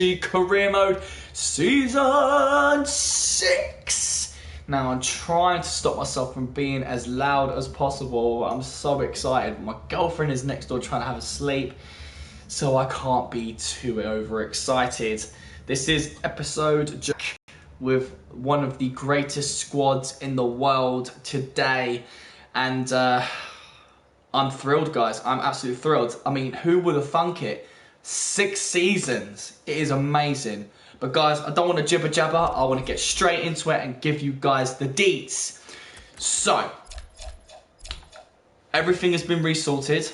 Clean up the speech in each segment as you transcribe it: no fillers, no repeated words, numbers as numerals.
Career Mode Season 6. Now I'm trying to stop myself from being as loud as possible. I'm so excited. My girlfriend is next door trying to have a sleep, so I can't be too overexcited. This is episode with one of the greatest squads in the world today, and I'm thrilled, guys. I'm absolutely thrilled. I mean, who would have thunk it? 6 seasons. It is amazing. But guys, I don't want to jibber jabber. I want to get straight into it and give you guys the deets. So, everything has been resorted.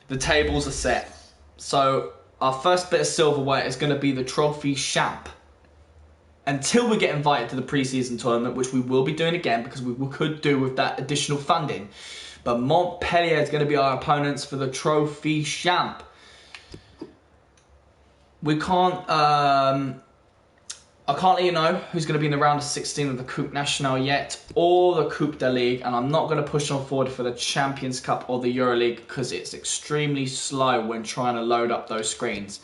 The tables are set. So, our first bit of silverware is going to be the trophy champ. Until we get invited to the pre-season tournament, which we will be doing again because we could do with that additional funding. But Montpellier is going to be our opponents for the trophy champ. We can't, I can't let you know who's going to be in the round of 16 of the Coupe Nationale yet, or the Coupe de Ligue, and I'm not going to push on forward for the Champions Cup or the EuroLeague because it's extremely slow when trying to load up those screens.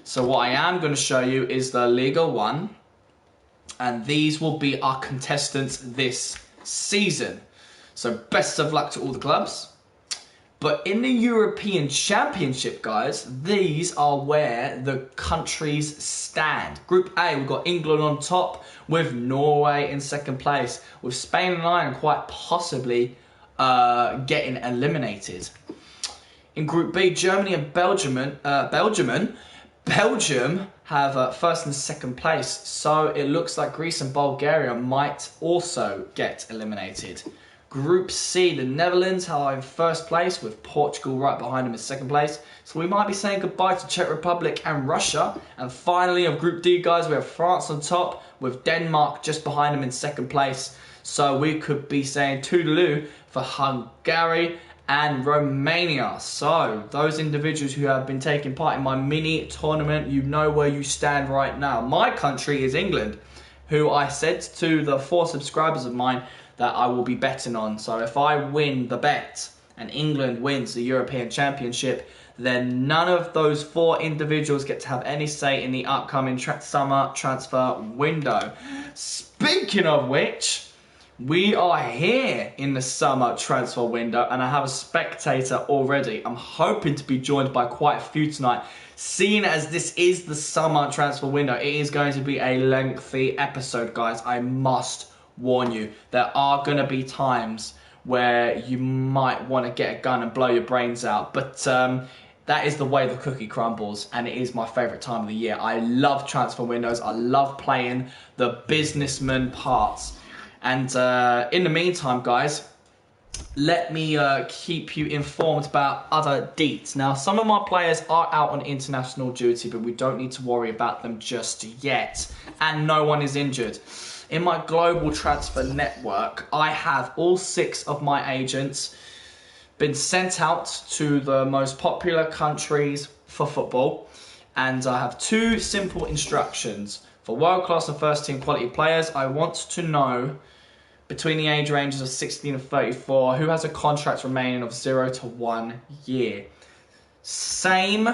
So what I am going to show you is the Liga 1, and these will be our contestants this season. So best of luck to all the clubs. But in the European Championship, guys, these are where the countries stand. Group A, we've got England on top with Norway in second place, with Spain and Ireland quite possibly getting eliminated. In Group B, Germany and Belgium have first and second place, so it looks like Greece and Bulgaria might also get eliminated. Group C, the Netherlands are in first place with Portugal right behind them in second place. So we might be saying goodbye to Czech Republic and Russia. And finally, of Group D, guys, we have France on top with Denmark just behind them in second place. So we could be saying toodaloo for Hungary and Romania. So those individuals who have been taking part in my mini tournament, you know where you stand right now. My country is England, who I said to the 4 subscribers of mine that I will be betting on. So if I win the bet and England wins the European Championship, then none of those 4 individuals get to have any say in the upcoming summer transfer window. Speaking of which, we are here in the summer transfer window and I have a spectator already. I'm hoping to be joined by quite a few tonight. Seeing as this is the summer transfer window, it is going to be a lengthy episode, guys. I must warn you, there are going to be times where you might want to get a gun and blow your brains out, but that is the way the cookie crumbles, and it is my favourite time of the year. I love transfer windows. I love playing the businessman parts. And in the meantime, guys, let me keep you informed about other deets. Now, some of my players are out on international duty, but we don't need to worry about them just yet, and no one is injured. In my global transfer network, I have all 6 of my agents been sent out to the most popular countries for football, and I have 2 simple instructions. For world-class and first-team quality players, I want to know between the age ranges of 16 and 34 who has a contract remaining of 0 to 1 year. Same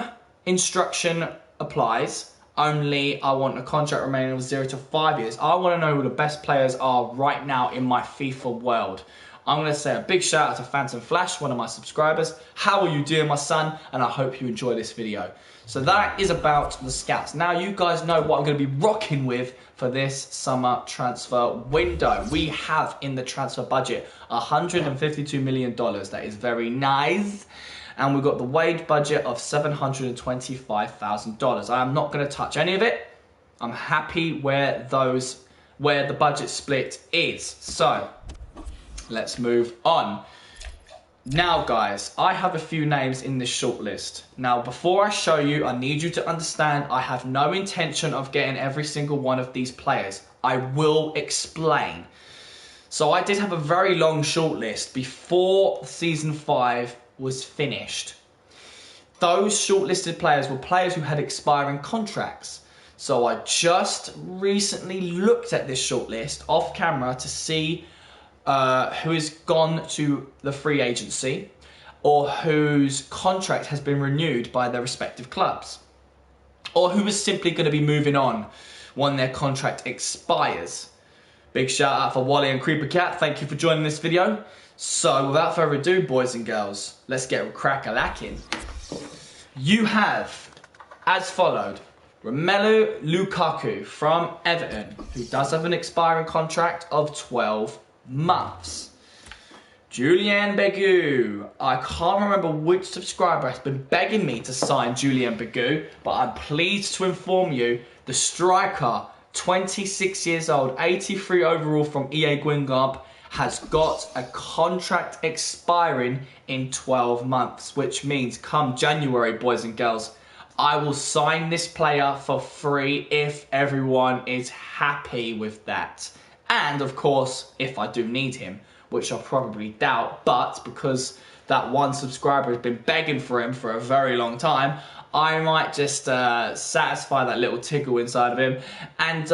instruction applies. Only I want a contract remaining of 0 to 5 years. I want to know who the best players are right now in my FIFA world. I'm going to say a big shout out to Phantom Flash, one of my subscribers. How are you doing, my son? And I hope you enjoy this video. So that is about the scouts. Now you guys know what I'm going to be rocking with for this summer transfer window. We have in the transfer budget $152 million. That is very nice. And we've got the wage budget of $725,000. I am not going to touch any of it. I'm happy where the budget split is. So let's move on. Now, guys, I have a few names in this shortlist. Now, before I show you, I need you to understand I have no intention of getting every single one of these players. I will explain. So I did have a very long shortlist before Season 5 was finished. Those shortlisted players were players who had expiring contracts. So I just recently looked at this shortlist off camera to see who has gone to the free agency or whose contract has been renewed by their respective clubs. or who is simply going to be moving on when their contract expires. Big shout out for Wally and Creeper Cat. Thank you for joining this video. So without further ado, boys and girls, let's get crack-a-lacking. You have, as followed, Romelu Lukaku from Everton, who does have an expiring contract of 12 months. Julian Begu. I can't remember which subscriber has been begging me to sign Julian Begu, but I'm pleased to inform you, the striker, 26 years old, 83 overall from EA Guingamp, has got a contract expiring in 12 months, which means come January, boys and girls, I will sign this player for free if everyone is happy with that. And of course, if I do need him, which I probably doubt, but because that one subscriber has been begging for him for a very long time, I might just satisfy that little tickle inside of him and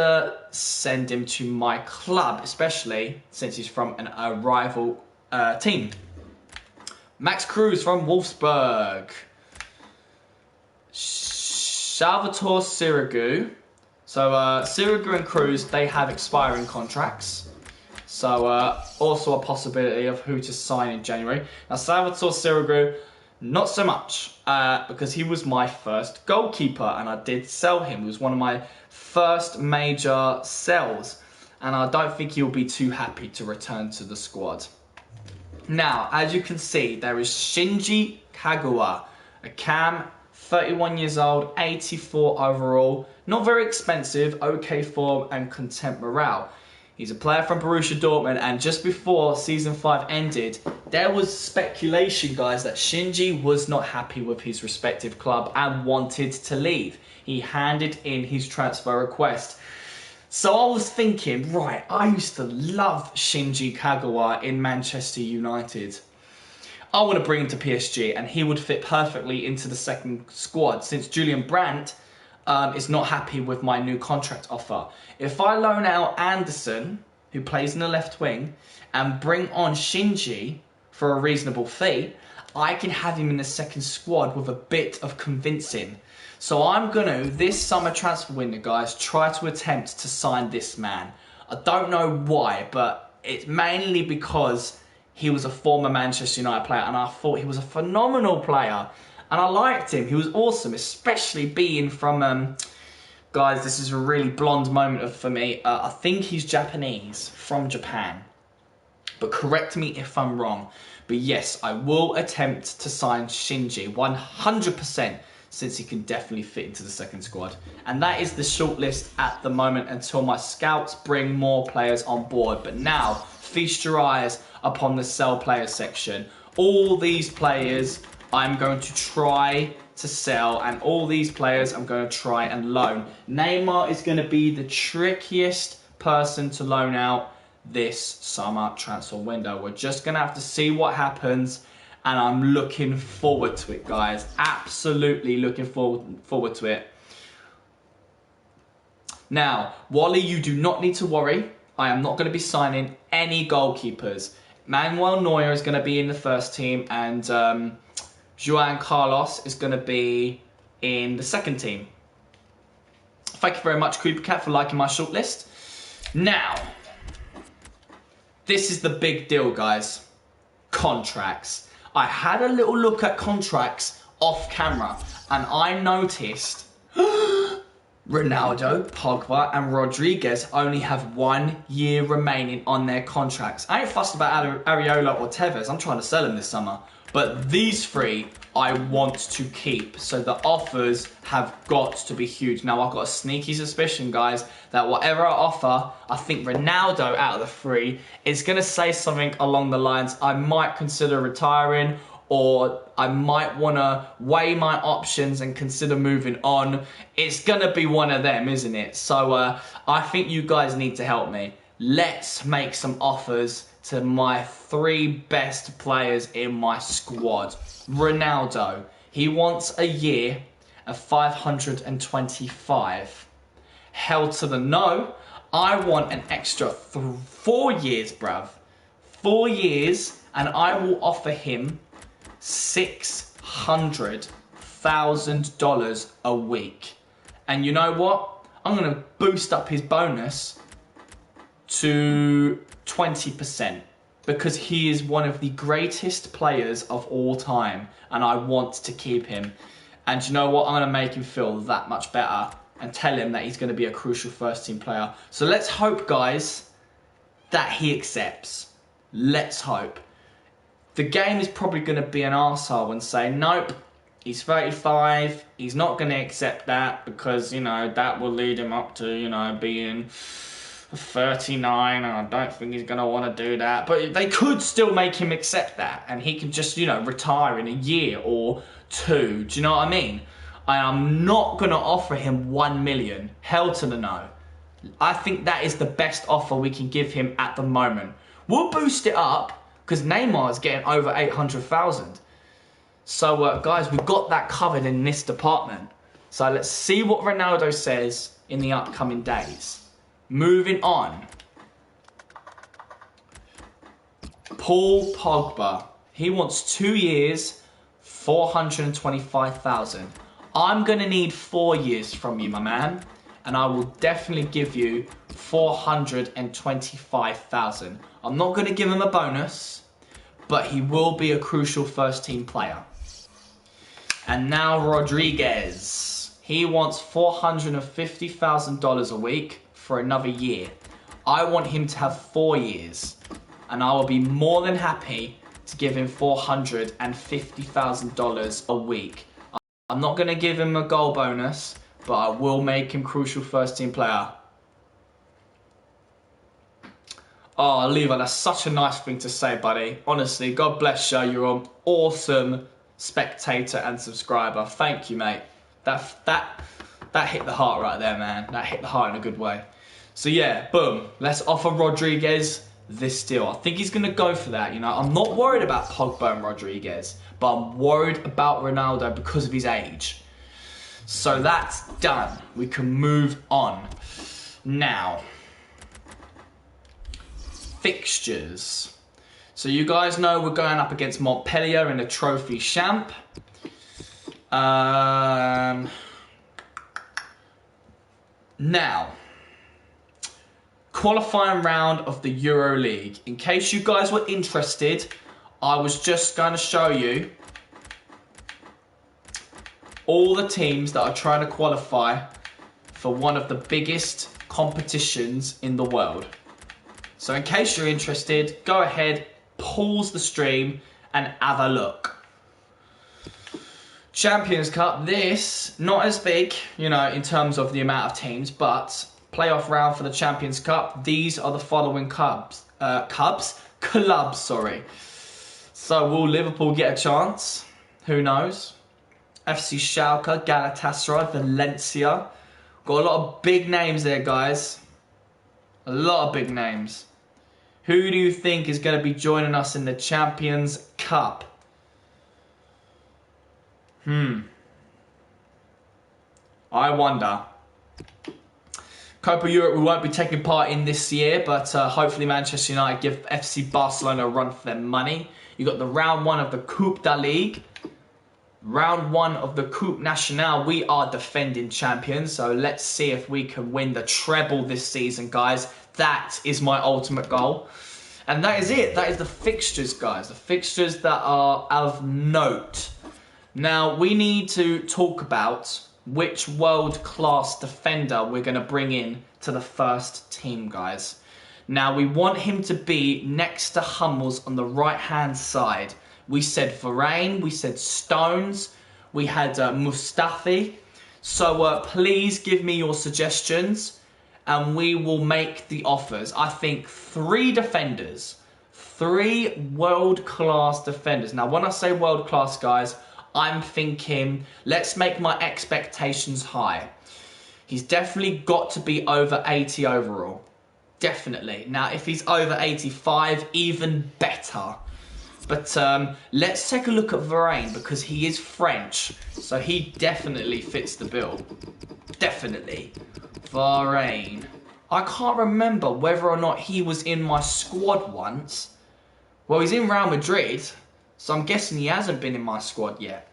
send him to my club, especially since he's from a rival team. Max Cruz from Wolfsburg. Salvatore Sirigu. So Sirigu and Cruz, they have expiring contracts. So also a possibility of who to sign in January. Now Salvatore Sirigu, not so much, because he was my first goalkeeper and I did sell him. He was one of my first major sells and I don't think he'll be too happy to return to the squad. Now, as you can see, there is Shinji Kagawa, a cam, 31 years old, 84 overall, not very expensive, okay form and content morale. He's a player from Borussia Dortmund, and just before Season 5 ended, there was speculation, guys, that Shinji was not happy with his respective club and wanted to leave. He handed in his transfer request. So I was thinking, right, I used to love Shinji Kagawa in Manchester United. I want to bring him to PSG, and he would fit perfectly into the second squad, since Julian Brandt is not happy with my new contract offer. If I loan out Anderson, who plays in the left wing, and bring on Shinji for a reasonable fee, I can have him in the second squad with a bit of convincing. So I'm going to, this summer transfer window, guys, try to attempt to sign this man. I don't know why, but it's mainly because he was a former Manchester United player and I thought he was a phenomenal player. And I liked him. He was awesome, especially being from, guys, this is a really blonde moment for me. I think he's Japanese, from Japan. But correct me if I'm wrong. But yes, I will attempt to sign Shinji 100%, since he can definitely fit into the second squad. And that is the shortlist at the moment until my scouts bring more players on board. But now, feast your eyes upon the sell player section. All these players I'm going to try to sell, and all these players I'm going to try and loan. Neymar is going to be the trickiest person to loan out this summer transfer window. We're just going to have to see what happens, and I'm looking forward to it, guys. Absolutely looking forward to it. Now, Wally, you do not need to worry. I am not going to be signing any goalkeepers. Manuel Neuer is going to be in the first team, and João Carlos is going to be in the second team. Thank you very much, Creeper Cat, for liking my shortlist. Now, this is the big deal, guys. Contracts. I had a little look at contracts off camera, and I noticed Ronaldo, Pogba and Rodriguez only have 1 year remaining on their contracts. I ain't fussed about Areola or Tevez. I'm trying to sell them this summer. But these three I want to keep. So the offers have got to be huge. Now, I've got a sneaky suspicion, guys, that whatever I offer, I think Ronaldo out of the three is going to say something along the lines, I might consider retiring, or I might want to weigh my options and consider moving on. It's going to be one of them, isn't it? So I think you guys need to help me. Let's make some offers to my three best players in my squad. Ronaldo, he wants a year of 525. Hell to the no. I want an extra 4 years, bruv. 4 years, and I will offer him $600,000 a week. And you know what? I'm going to boost up his bonus to 20% because he is one of the greatest players of all time and I want to keep him. And you know what? I'm going to make him feel that much better and tell him that he's going to be a crucial first team player. So let's hope, guys, that he accepts. Let's hope. The game is probably going to be an arsehole and say, nope, he's 35, he's not going to accept that because, you know, that will lead him up to, you know, being 39, and I don't think he's going to want to do that. But they could still make him accept that, and he can just, you know, retire in a year or two. Do you know what I mean? I am not going to offer him 1 million. Hell to the no. I think that is the best offer we can give him at the moment. We'll boost it up because Neymar is getting over 800,000. So, guys, we've got that covered in this department. So let's see what Ronaldo says in the upcoming days. Moving on. Paul Pogba. He wants 2 years, 425,000. I'm going to need 4 years from you, my man. And I will definitely give you 425,000. I'm not going to give him a bonus, but he will be a crucial first team player. And now Rodriguez. He wants $450,000 a week for another year. I want him to have 4 years. And I will be more than happy to give him $450,000 a week. I'm not going to give him a goal bonus, but I will make him crucial first team player. Oh, Levi, that's such a nice thing to say, buddy. Honestly, God bless you. You're an awesome spectator and subscriber. Thank you, mate. That hit the heart right there, man. That hit the heart in a good way. So yeah, boom. Let's offer Rodriguez this deal. I think he's going to go for that. You know, I'm not worried about Pogba and Rodriguez, but I'm worried about Ronaldo because of his age. So that's done. We can move on. Now, fixtures. So you guys know we're going up against Montpellier in the Trophy Champ. Now, qualifying round of the Euro League. In case you guys were interested, I was just going to show you all the teams that are trying to qualify for one of the biggest competitions in the world. So in case you're interested, go ahead, pause the stream and have a look. Champions Cup, this, not as big, you know, in terms of the amount of teams, but playoff round for the Champions Cup, these are the following clubs. So will Liverpool get a chance? Who knows? FC Schalke, Galatasaray, Valencia. Got a lot of big names there, guys. A lot of big names. Who do you think is going to be joining us in the Champions Cup? I wonder. Copa Europe, we won't be taking part in this year, but hopefully Manchester United give FC Barcelona a run for their money. You got the round 1 of the Coupe da Ligue. Round 1 of the Coupe Nationale. We are defending champions, so let's see if we can win the treble this season, guys. That is my ultimate goal. And that is it. That is the fixtures, guys. The fixtures that are of note. Now, we need to talk about which world-class defender we're going to bring in to the first team, guys. Now, we want him to be next to Hummels on the right-hand side. We said Varane, we said Stones, we had Mustafi. So please give me your suggestions and we will make the offers. I think 3 defenders, 3 world-class defenders. Now, when I say world-class, guys, I'm thinking, let's make my expectations high. He's definitely got to be over 80 overall. Definitely. Now, if he's over 85, even better. But let's take a look at Varane because he is French. So he definitely fits the bill. Definitely. Varane. I can't remember whether or not he was in my squad once. Well, he's in Real Madrid. So I'm guessing he hasn't been in my squad yet.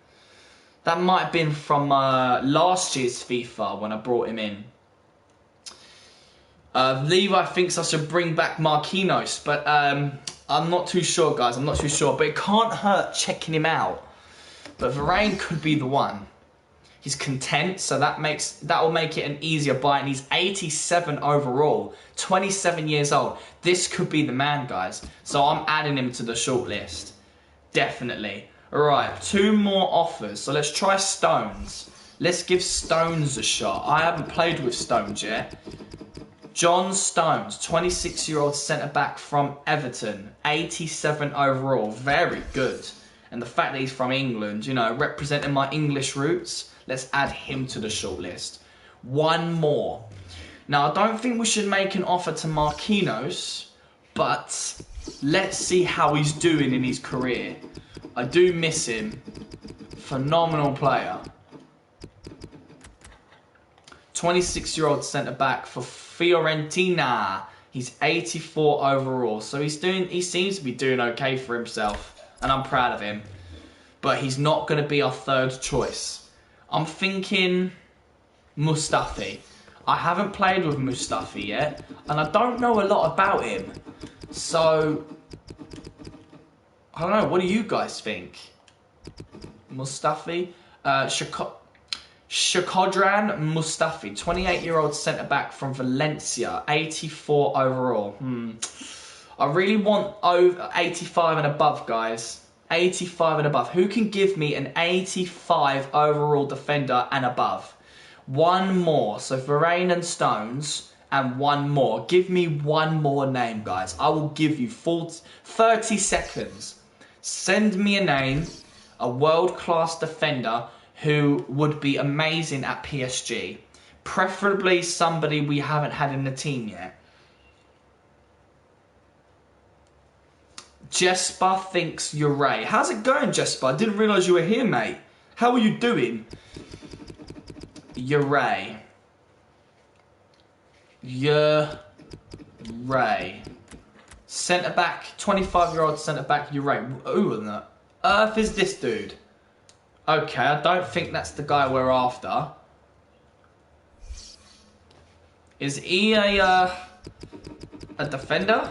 That might have been from last year's FIFA when I brought him in. Levi thinks I should bring back Marquinhos, but I'm not too sure, guys. I'm not too sure. But it can't hurt checking him out. But Varane could be the one. He's content, so that will make it an easier buy. And he's 87 overall, 27 years old. This could be the man, guys. So I'm adding him to the shortlist. Definitely. Alright, 2 more offers. So let's try Stones. Let's give Stones a shot. I haven't played with Stones yet. John Stones, 26-year-old centre-back from Everton. 87 overall. Very good. And the fact that he's from England, you know, representing my English roots. Let's add him to the shortlist. 1 more. Now, I don't think we should make an offer to Marquinhos, but let's see how he's doing in his career. I do miss him. Phenomenal player. 26-year-old centre-back for Fiorentina. He's 84 overall. So he seems to be doing okay for himself. And I'm proud of him. But he's not going to be our 3rd choice. I'm thinking Mustafi. I haven't played with Mustafi yet. And I don't know a lot about him. So I don't know. What do you guys think? Mustafi? Shakodran Mustafi. 28-year-old centre-back from Valencia. 84 overall. I really want over 85 and above, guys. 85 and above. Who can give me an 85 overall defender and above? 1 more. So Varane and Stones and 1 more. Give me 1 more name, guys. I will give you 30 seconds. Send me a name, a world-class defender who would be amazing at PSG. Preferably somebody we haven't had in the team yet. Jesper thinks you're Ray. How's it going, Jesper? I didn't realise you were here, mate. How are you doing? You're Ray. You're Ray. Centre-back, 25-year-old centre-back, you're Ray. Who on the earth is this dude? Okay, I don't think that's the guy we're after. Is he a defender?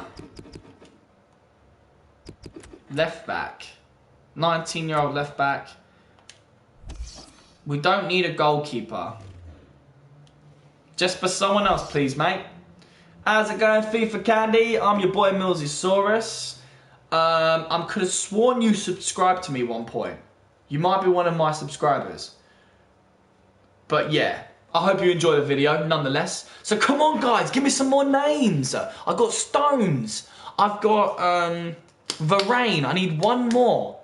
Left back. 19-year-old left back. We don't need a goalkeeper. Just for someone else, please, mate. How's it going, FIFA Candy? I'm your boy, MillzySawUs. I could have sworn you subscribed to me at one point. You might be one of my subscribers. But yeah, I hope you enjoyed the video, nonetheless. So come on, guys, give me some more names. I've got Stones. I've got Varane. I need 1 more.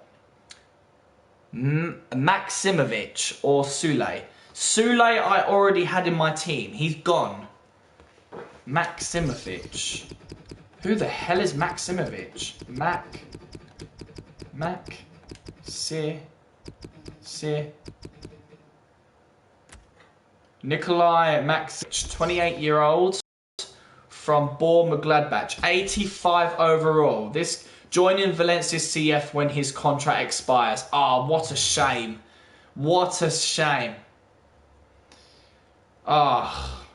Maximovic or Sule. Sule I already had in my team. He's gone. Maximovic. Who the hell is Maximovic? Nikolai Maxic, 28-year-old from Bournemouth-Gladbach, 85 overall. This joining Valencia CF when his contract expires. Ah, what a shame. What a shame. Ah.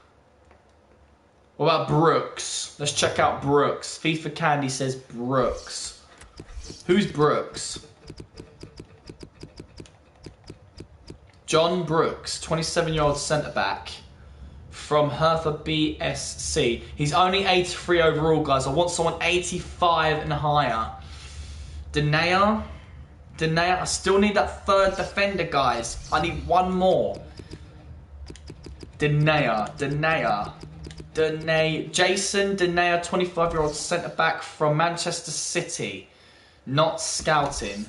What about Brooks? Let's check out Brooks. FIFA Candy says Brooks. Who's Brooks? John Brooks, 27-year-old centre-back from Hertha BSC. He's only 83 overall, guys. I want someone 85 and higher. Denea. I still need that 3rd defender, guys. I need 1 more. Jason Denea, 25-year-old centre-back from Manchester City. Not scouting.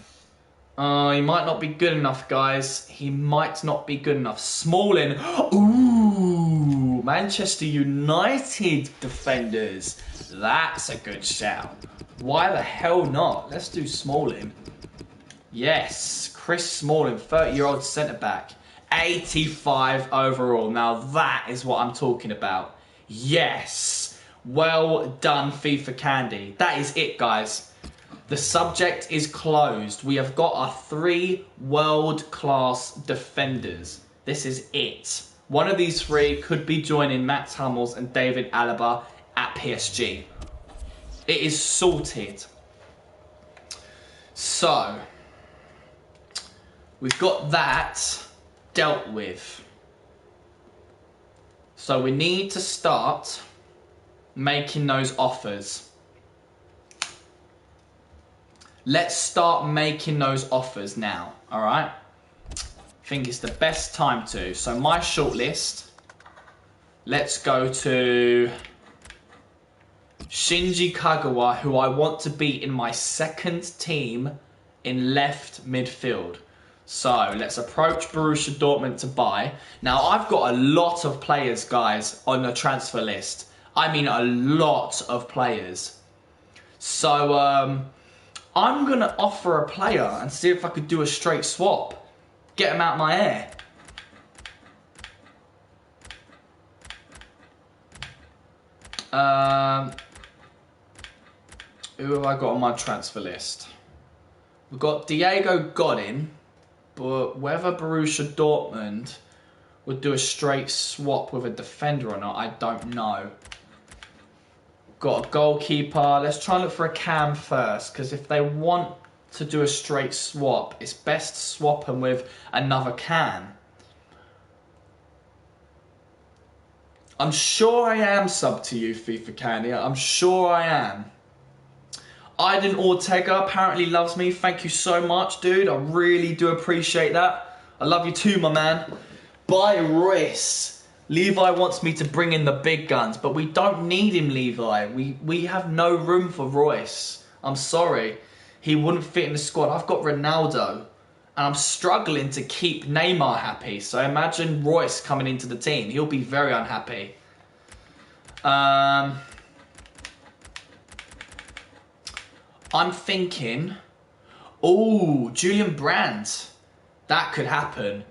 He might not be good enough, guys. He might not be good enough. Smalling. Ooh, Manchester United defenders. That's a good shout. Why the hell not? Let's do Smalling. Yes, Chris Smalling, 30-year-old centre-back. 85 overall. Now that is what I'm talking about. Yes. Well done, FIFA Candy. That is it, guys. The subject is closed. We have got our 3 world-class defenders. This is it. One of these 3 could be joining Matt Hummels and David Alaba at PSG. It is sorted. So, we've got that dealt with. So we need to start making those offers. Let's start making those offers now, alright? I think it's the best time to. So my shortlist, let's go to Shinji Kagawa, who I want to be in my second team in left midfield. So let's approach Borussia Dortmund to buy. Now I've got a lot of players, guys, on the transfer list. I mean a lot of players. So I'm going to offer a player and see if I could do a straight swap. Get him out my hair. Who have I got on my transfer list? We've got Diego Godin, but whether Borussia Dortmund would do a straight swap with a defender or not, I don't know. Got a goalkeeper. Let's try and look for a cam first, because if they want to do a straight swap, it's best to swap them with another cam. I'm sure I am sub to you, FIFA Candy. I'm sure I am. Aiden Ortega apparently loves me. Thank you so much, dude. I really do appreciate that. I love you too, my man. Bye, Royce. Levi wants me to bring in the big guns, but we don't need him, Levi. We have no room for Royce. I'm sorry. He wouldn't fit in the squad. I've got Ronaldo, and I'm struggling to keep Neymar happy. So imagine Royce coming into the team. He'll be very unhappy. I'm thinking, oh, Julian Brandt. That could happen.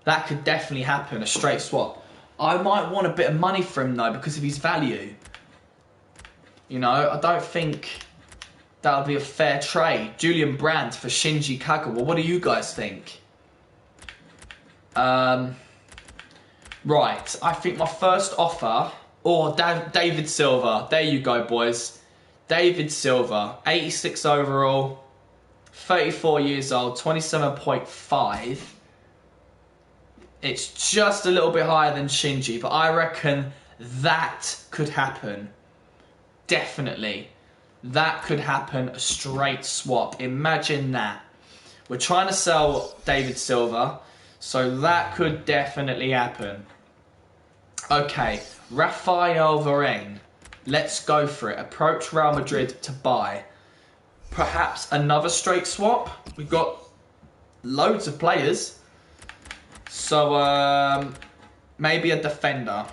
That could definitely happen, a straight swap. I might want a bit of money for him though because of his value. You know, I don't think that would be a fair trade. Julian Brandt for Shinji Kagawa. What do you guys think? Right, I think my first offer, David Silva. There you go, boys. David Silva, 86 overall, 34 years old, 27.5. It's just a little bit higher than Shinji, but I reckon that could happen. Definitely. That could happen, a straight swap. Imagine that. We're trying to sell David Silva, so that could definitely happen. Okay, Raphael Varane. Let's go for it. Approach Real Madrid to buy. Perhaps another straight swap. We've got loads of players. So, maybe a defender.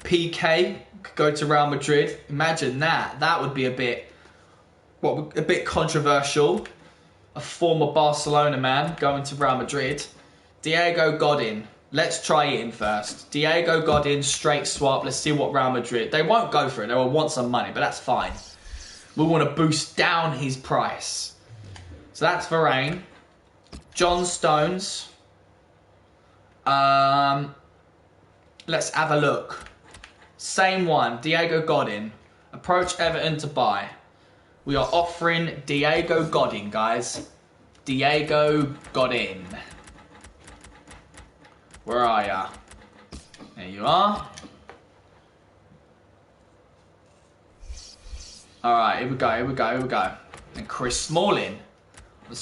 PK could go to Real Madrid. Imagine that. That would be a bit controversial. A former Barcelona man going to Real Madrid. Diego Godin. Let's try it in first. Diego Godin, straight swap. Let's see what Real Madrid... They won't go for it. They will want some money, but that's fine. We want to boost down his price. So that's Varane. John Stones. Let's have a look. Same one. Diego Godin. Approach Everton to buy. We are offering Diego Godin, guys. Diego Godin. Where are ya? There you are. Alright, here we go. And Chris Smalling. I'm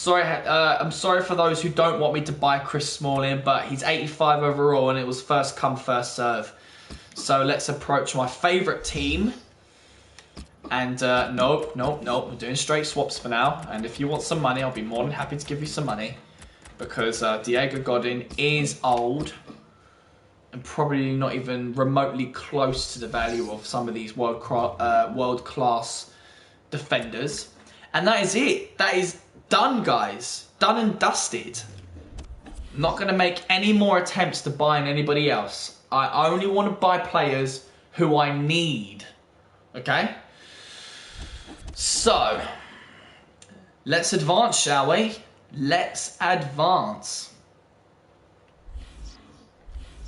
sorry for those who don't want me to buy Chris Smalling, but he's 85 overall and it was first come, first serve. So let's approach my favourite team. And nope, we're doing straight swaps for now. And if you want some money, I'll be more than happy to give you some money. Because Diego Godin is old and probably not even remotely close to the value of some of these world-class defenders. And that is it. That is done, guys. Done and dusted. I'm not going to make any more attempts to buy anybody else. I only want to buy players who I need. Okay? So, let's advance, shall we? Let's advance.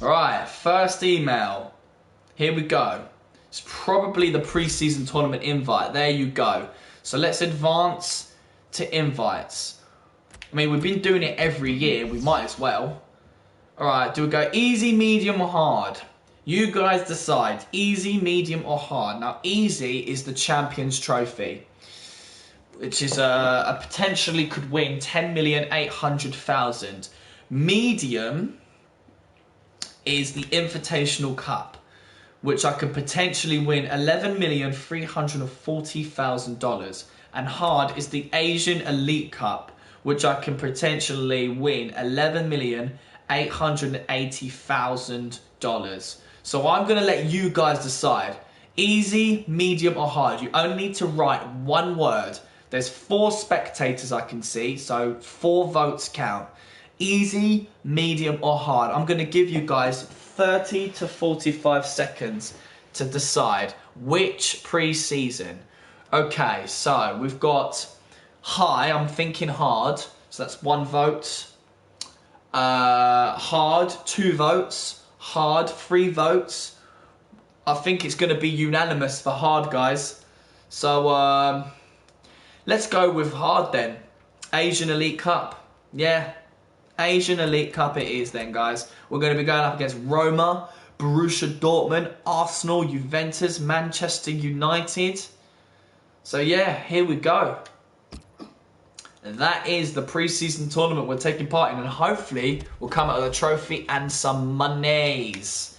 Right, first email. Here we go. It's probably the pre-season tournament invite. There you go. So let's advance to invites. I mean, we've been doing it every year. We might as well. Alright, do we go easy, medium or hard? You guys decide. Easy, medium or hard. Now, easy is the Champions Trophy, which is a potentially could win 10,800,000. Medium is the Invitational Cup, which I could potentially win $11,340,000. And hard is the Asian Elite Cup, which I can potentially win $11,880,000. So I'm going to let you guys decide. Easy, medium or hard. You only need to write one word. There's 4 spectators I can see, so 4 votes count. Easy, medium or hard. I'm going to give you guys 30 to 45 seconds to decide which pre-season. Okay, so we've got high, I'm thinking hard, so that's 1 vote. Hard, 2 votes. Hard, 3 votes. I think it's going to be unanimous for hard, guys. So, let's go with hard then. Asian Elite Cup. Yeah, Asian Elite Cup it is then, guys. We're going to be going up against Roma, Borussia Dortmund, Arsenal, Juventus, Manchester United. So yeah, here we go. That is the pre-season tournament we're taking part in, and hopefully we'll come out with a trophy and some monies.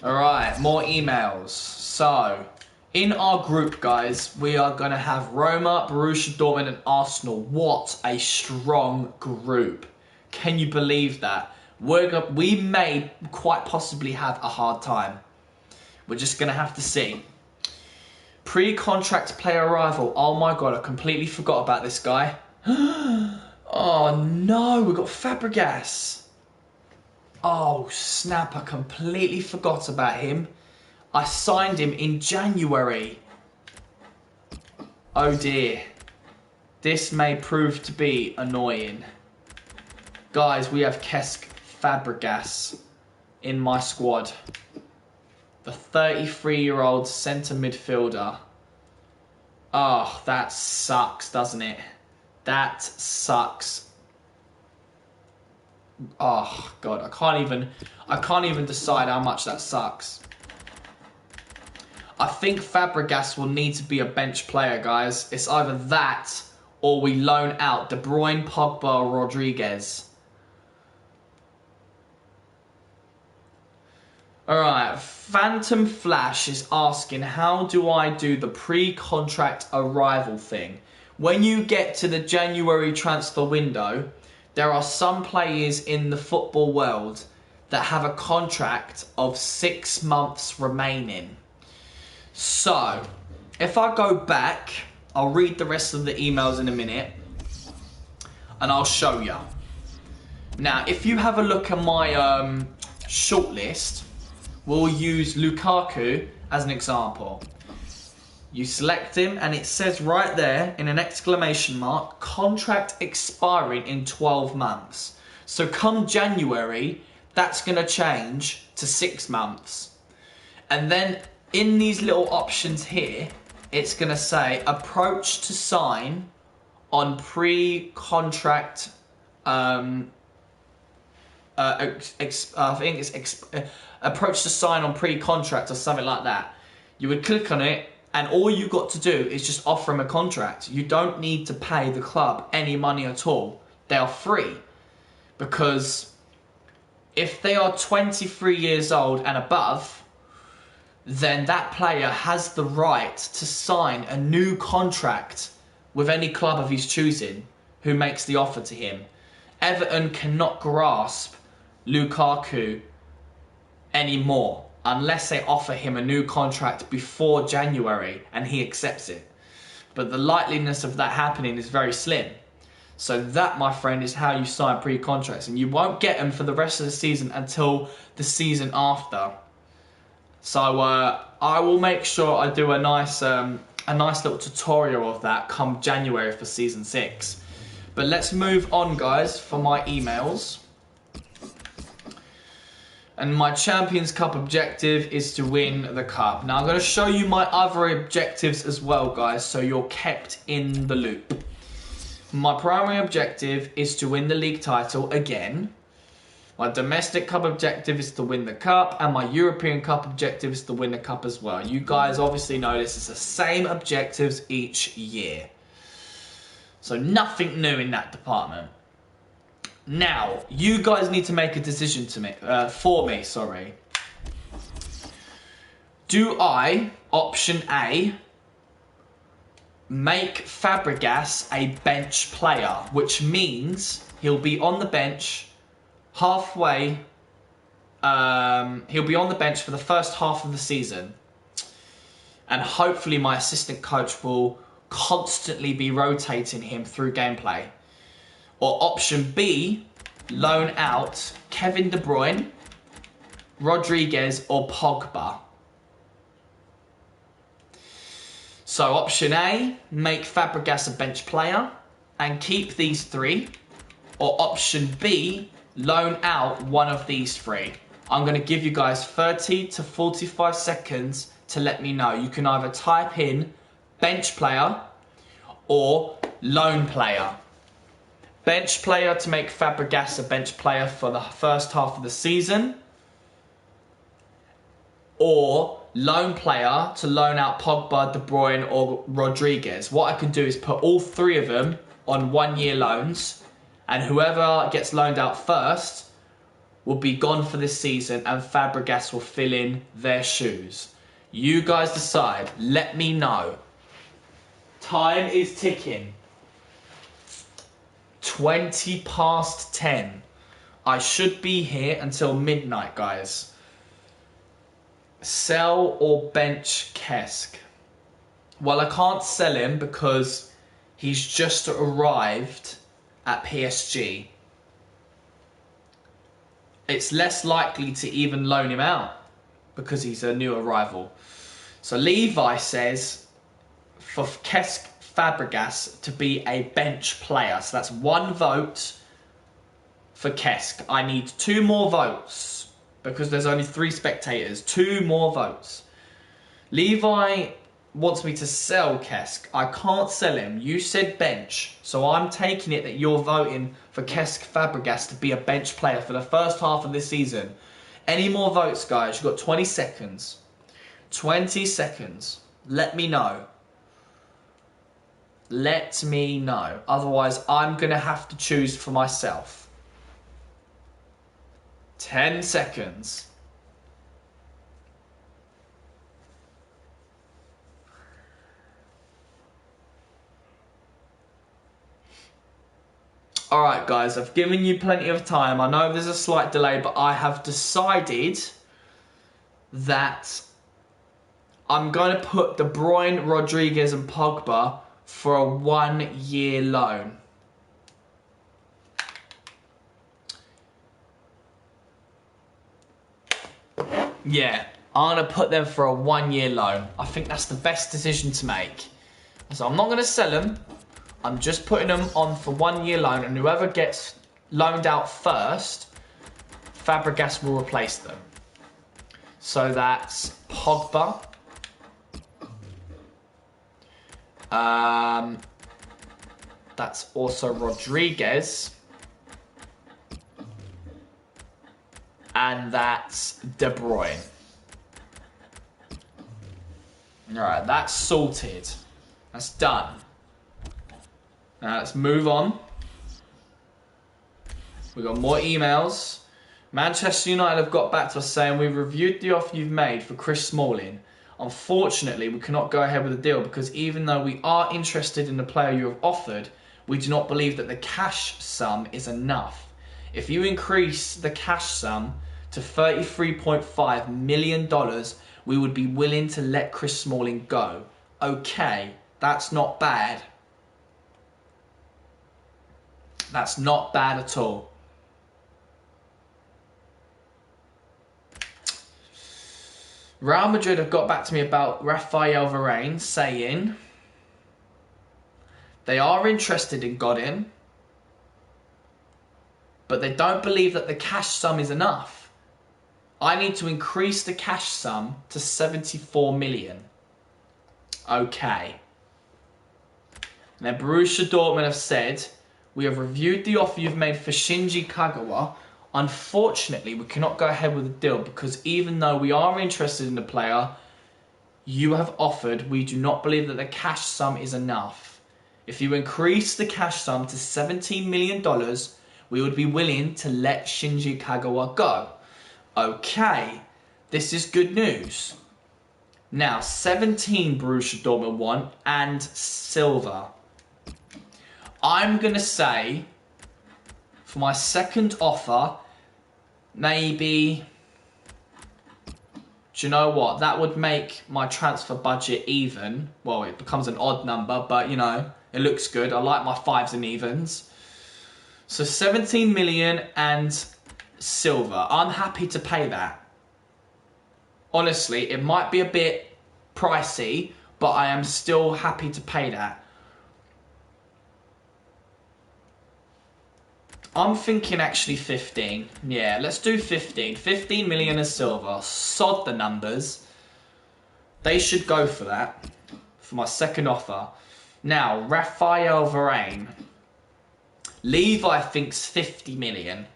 Alright, more emails. So, in our group, guys, we are going to have Roma, Borussia Dortmund and Arsenal. What a strong group. Can you believe that? We may quite possibly have a hard time. We're just going to have to see. Pre-contract player arrival. Oh my god, I completely forgot about this guy. Oh no, we've got Fabregas. Oh snap, I completely forgot about him. I signed him in January. Oh dear. This may prove to be annoying. Guys, we have Kesk Fabregas in my squad. The 33-year-old centre midfielder. Oh, that sucks, doesn't it? That sucks. Oh god, I can't even decide how much that sucks. I think Fabregas will need to be a bench player, guys. It's either that or we loan out De Bruyne, Pogba, or Rodriguez. Alright, Phantom Flash is asking, how do I do the pre-contract arrival thing? When you get to the January transfer window, there are some players in the football world that have a contract of 6 months remaining. So, if I go back, I'll read the rest of the emails in a minute, and I'll show you. Now, if you have a look at my shortlist, we'll use Lukaku as an example. You select him and it says right there in an exclamation mark, contract expiring in 12 months. So come January, that's going to change to 6 months. And then in these little options here, it's going to say approach to sign on pre-contract I think it's approach to sign on pre-contract or something like that. You would click on it and all you got to do is just offer them a contract. You don't need to pay the club any money at all. They are free, because if they are 23 years old and above, then that player has the right to sign a new contract with any club of his choosing who makes the offer to him. Everton cannot grasp Lukaku anymore unless they offer him a new contract before January and he accepts it. But the likeliness of that happening is very slim. So that, my friend, is how you sign pre-contracts, and you won't get them for the rest of the season until the season after. So I will make sure I do a nice a nice little tutorial of that come January for season 6. But let's move on, guys, for my emails. And my Champions Cup objective is to win the cup. Now I'm going to show you my other objectives as well, guys, so you're kept in the loop. My primary objective is to win the league title again. My domestic cup objective is to win the cup, and my European Cup objective is to win the cup as well. You guys obviously know this is the same objectives each year. So nothing new in that department. Now, you guys need to make a decision for me. Do I, option A, make Fabregas a bench player, which means he'll be on the bench halfway, he'll be on the bench for the first half of the season, and hopefully my assistant coach will constantly be rotating him through gameplay? Or option B, loan out Kevin De Bruyne, Rodriguez or Pogba? So option A, make Fabregas a bench player and keep these 3. Or option B, loan out one of these 3. I'm going to give you guys 30 to 45 seconds to let me know. You can either type in bench player or loan player. Bench player to make Fabregas a bench player for the first half of the season, or loan player to loan out Pogba, De Bruyne or Rodriguez. What I can do is put all 3 of them on 1-year loans, and whoever gets loaned out first will be gone for this season and Fabregas will fill in their shoes. You guys decide. Let me know. Time is ticking. 20 past 10. I should be here until midnight, guys. Sell or bench Kesk? Well, I can't sell him because he's just arrived at PSG. It's less likely to even loan him out because he's a new arrival. So Levi says for Kesk Fabregas to be a bench player. So that's 1 vote for Kesk. I need 2 more votes because there's only 3 spectators. 2 more votes. Levi wants me to sell Kesk. I can't sell him. You said bench. So I'm taking it that you're voting for Kesk Fabregas to be a bench player for the first half of this season. Any more votes, guys? You've got 20 seconds. 20 seconds. Let me know. Let me know. Otherwise, I'm going to have to choose for myself. 10 seconds. Alright guys, I've given you plenty of time. I know there's a slight delay, but I have decided that I'm going to put De Bruyne, Rodriguez and Pogba for a 1-year loan. Yeah, I'm going to put them for a 1-year loan. I think that's the best decision to make. So I'm not going to sell them. I'm just putting them on for 1-year loan, and whoever gets loaned out first, Fabregas will replace them. So that's Pogba. That's also Rodriguez. And that's De Bruyne. Alright, that's sorted. That's done. Now let's move on. We've got more emails. Manchester United have got back to us saying, we've reviewed the offer you've made for Chris Smalling. Unfortunately, we cannot go ahead with the deal because even though we are interested in the player you have offered, we do not believe that the cash sum is enough. If you increase the cash sum to $33.5 million, we would be willing to let Chris Smalling go. Okay, that's not bad. That's not bad at all. Real Madrid have got back to me about Rafael Varane, saying they are interested in Godin, but they don't believe that the cash sum is enough. I need to increase the cash sum to 74 million. Okay. Now, Borussia Dortmund have said, we have reviewed the offer you've made for Shinji Kagawa. Unfortunately, we cannot go ahead with the deal because even though we are interested in the player you have offered, we do not believe that the cash sum is enough. If you increase the cash sum to $17 million, we would be willing to let Shinji Kagawa go. Okay, this is good news. Now, 17 Borussia Dortmund want and silver. I'm going to say, for my second offer, maybe, do you know what? That would make my transfer budget even. Well, it becomes an odd number, but you know, it looks good. I like my fives and evens. So 17 million and silver. I'm happy to pay that. Honestly, it might be a bit pricey, but I am still happy to pay that. I'm thinking actually 15. Yeah, let's do 15. 15 million as silver. Sod the numbers. They should go for that. For my second offer. Now, Rafael Varane. Levi thinks 50 million.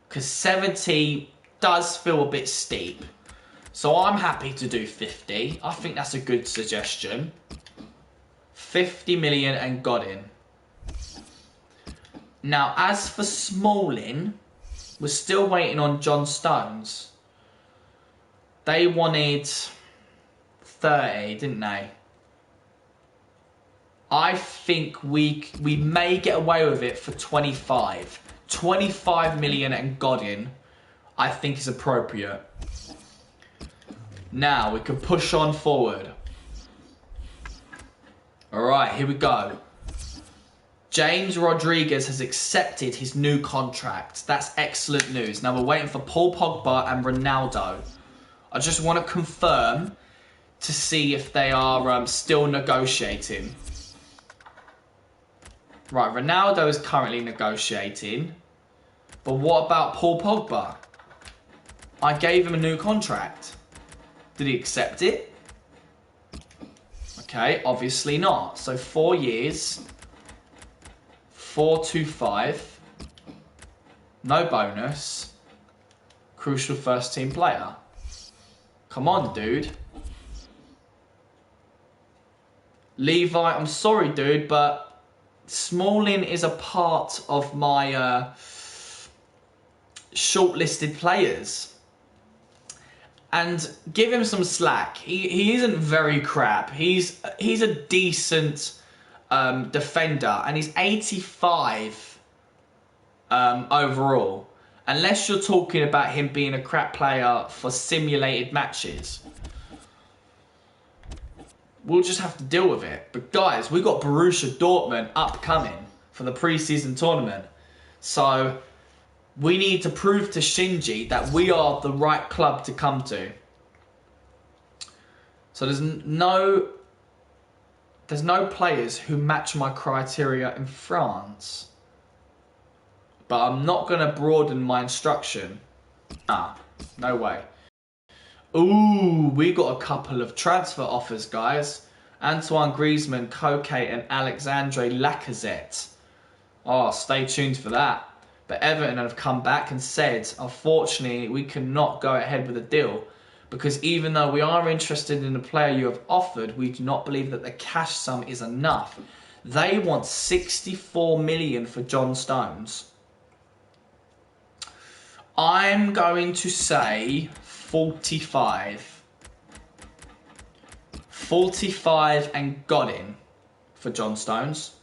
Because 70 does feel a bit steep. So I'm happy to do 50. I think that's a good suggestion. 50 million and Godin. Now, as for Smalling, we're still waiting on John Stones. They wanted 30, didn't they? I think we may get away with it for 25. 25 million and Godin, I think is appropriate. Now, we can push on forward. Alright, here we go. James Rodriguez has accepted his new contract. That's excellent news. Now we're waiting for Paul Pogba and Ronaldo. I just want to confirm to see if they are still negotiating. Right, Ronaldo is currently negotiating. But what about Paul Pogba? I gave him a new contract. Did he accept it? Okay, obviously not. So 4 years... 425, no bonus, crucial first team player. Come on, dude. Levi, I'm sorry, dude, but Smalling is a part of my shortlisted players. And give him some slack. He isn't very crap. He's a decent defender, and he's 85 overall. Unless you're talking about him being a crap player for simulated matches. We'll just have to deal with it. But guys, we've got Borussia Dortmund upcoming for the pre-season tournament. So we need to prove to Shinji that we are the right club to come to. So there's no players who match my criteria in France. But I'm not going to broaden my instruction. No way. Ooh, we got a couple of transfer offers, guys. Antoine Griezmann, Koke and Alexandre Lacazette. Oh, stay tuned for that. But Everton have come back and said, unfortunately, we cannot go ahead with the deal. Because even though we are interested in the player you have offered, we do not believe that the cash sum is enough. They want 64 million for John Stones. I'm going to say 45. 45 and Godin for John Stones.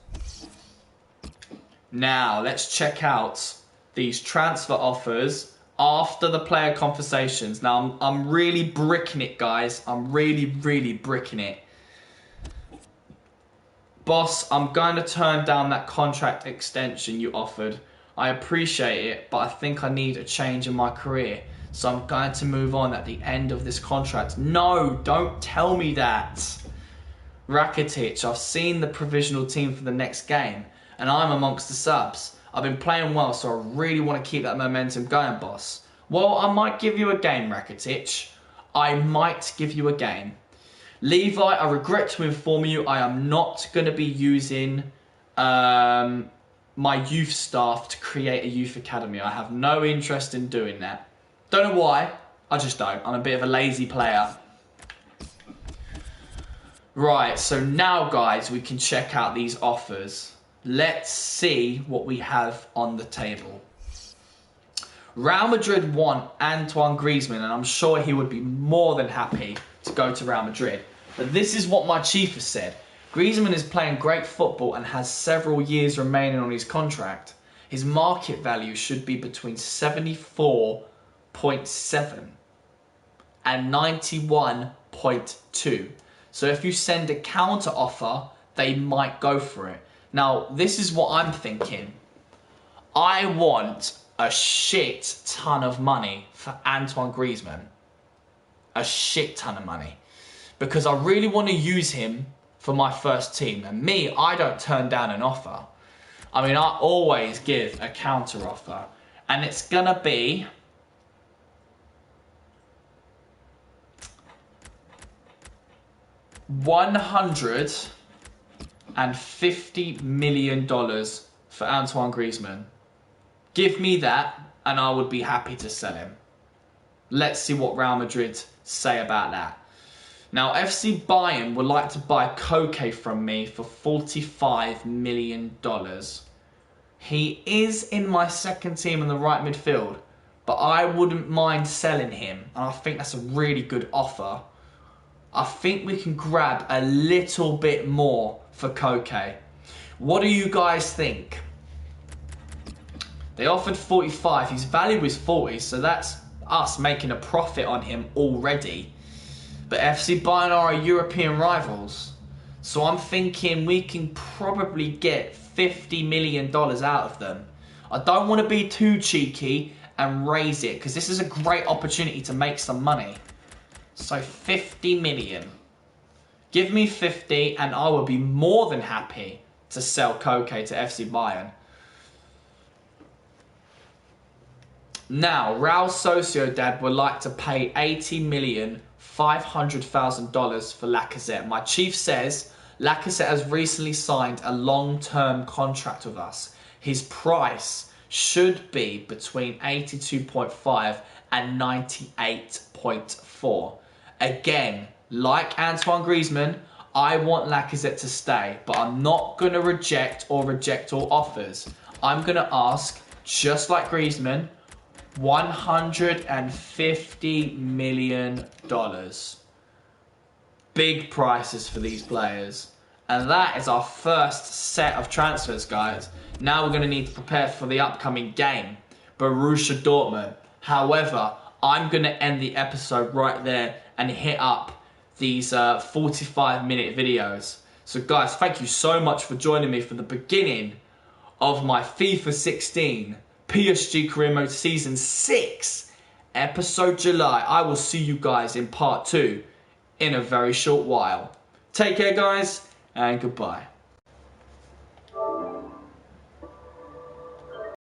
Now, let's check out these transfer offers after the player conversations. Now, I'm really bricking it, guys. I'm really bricking it. Boss, I'm going to turn down that contract extension you offered. I appreciate it, but I think I need a change in my career. So I'm going to move on at the end of this contract. No, don't tell me that. Rakitic, I've seen the provisional team for the next game, and I'm amongst the subs. I've been playing well, so I really want to keep that momentum going, boss. Well, I might give you a game, Rakitic. I might give you a game. Levi, I regret to inform you, I am not going to be using my youth staff to create a youth academy. I have no interest in doing that. Don't know why, I just don't. I'm a bit of a lazy player. Right, so now guys, we can check out these offers. Let's see what we have on the table. Real Madrid want Antoine Griezmann, and I'm sure he would be more than happy to go to Real Madrid. But this is what my chief has said. Griezmann is playing great football and has several years remaining on his contract. His market value should be between 74.7 and 91.2. So if you send a counter offer, they might go for it. Now, this is what I'm thinking. I want a shit ton of money for Antoine Griezmann. A shit ton of money. Because I really want to use him for my first team. And me, I don't turn down an offer. I mean, I always give a counter offer. And it's going to be $150 million for Antoine Griezmann. Give me that and I would be happy to sell him. Let's see what Real Madrid say about that. Now, FC Bayern would like to buy Koke from me for $45 million. He is in my second team in the right midfield, but I wouldn't mind selling him. And I think that's a really good offer. I think we can grab a little bit more for Koke. What do you guys think? They offered 45. His value is 40, so that's us making a profit on him already. But FC Bayern are our European rivals. So I'm thinking we can probably get $50 million out of them. I don't want to be too cheeky and raise it, because this is a great opportunity to make some money. So 50 million. Give me 50 and I will be more than happy to sell Koke to FC Bayern. Now, Real Sociedad would like to pay $80,500,000 for Lacazette. My chief says Lacazette has recently signed a long-term contract with us. His price should be between 82.5 and 98.4. Again, like Antoine Griezmann, I want Lacazette to stay, but I'm not going to reject all offers. I'm going to ask, just like Griezmann, $150 million. Big prices for these players. And that is our first set of transfers, guys. Now we're going to need to prepare for the upcoming game, Borussia Dortmund. However, I'm going to end the episode right there and hit up these 45-minute videos. So guys, thank you so much for joining me for the beginning of my FIFA 16 PSG Career Mode Season 6, Episode July. I will see you guys in Part 2 in a very short while. Take care, guys, and goodbye.